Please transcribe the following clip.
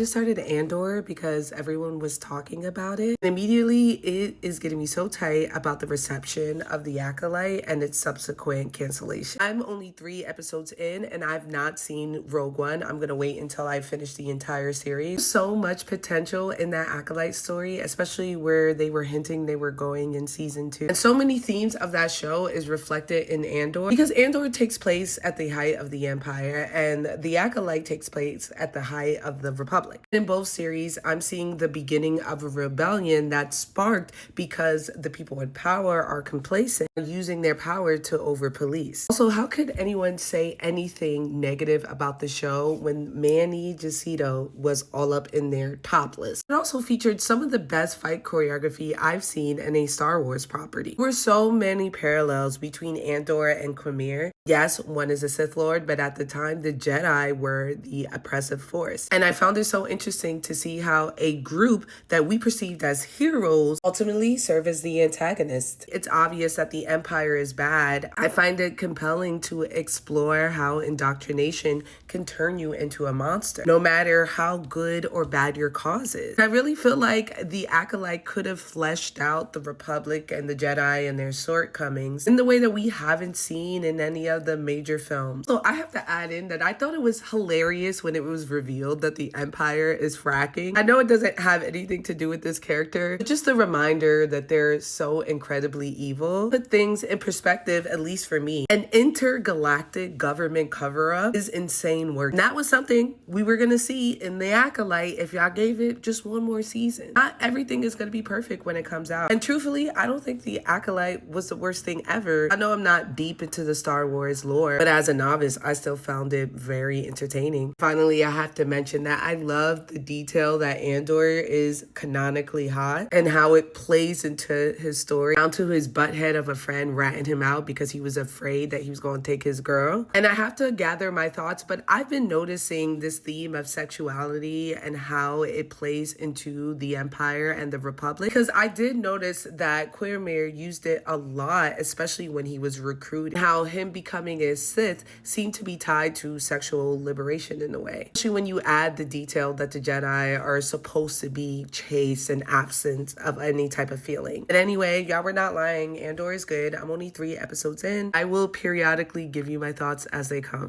just started Andor because everyone was talking about it. And immediately, it is getting me so tight about the reception of the Acolyte and its subsequent cancellation. I'm only 3 episodes in and I've not seen Rogue One. I'm gonna wait until I finish the entire series. So much potential in that Acolyte story, especially where they were hinting they were going in season 2. And so many themes of that show is reflected in Andor because Andor takes place at the height of the Empire and the Acolyte takes place at the height of the Republic. In both series, I'm seeing the beginning of a rebellion that's sparked because the people in power are complacent, using their power to over-police. Also, how could anyone say anything negative about the show when Manny Jacinto was all up in there topless? It also featured some of the best fight choreography I've seen in a Star Wars property. There were so many parallels between Andor and Quamir. Yes, one is a Sith Lord, but at the time, the Jedi were the oppressive force. And I found it so interesting to see how a group that we perceived as heroes ultimately serve as the antagonists. It's obvious that the Empire is bad. I find it compelling to explore how indoctrination can turn you into a monster, no matter how good or bad your cause is. I really feel like the Acolyte could have fleshed out the Republic and the Jedi and their shortcomings in the way that we haven't seen in any of the major films. So I have to add in that I thought it was hilarious when it was revealed that the Empire is fracking. I know it doesn't have anything to do with this character, but just a reminder that they're so incredibly evil. Put things in perspective, at least for me. An intergalactic government cover-up is insane work. And that was something we were gonna see in The Acolyte if y'all gave it just one more season. Not everything is gonna be perfect when it comes out. And truthfully, I don't think The Acolyte was the worst thing ever. I know I'm not deep into the Star Wars lore, but as a novice, I still found it very entertaining. Finally, I have to mention that I love the detail that Andor is canonically hot and how it plays into his story, down to his butthead of a friend ratting him out because he was afraid that he was going to take his girl. And I have to gather my thoughts, but I've been noticing this theme of sexuality and how it plays into the Empire and the Republic, because I did notice that Quirrell used it a lot, especially when he was recruited, how him becoming a Sith seemed to be tied to sexual liberation in a way. Especially when you add the detail that the Jedi are supposed to be chaste and absent of any type of feeling. But anyway, y'all were not lying. Andor is good. I'm only 3 episodes in. I will periodically give you my thoughts as they come.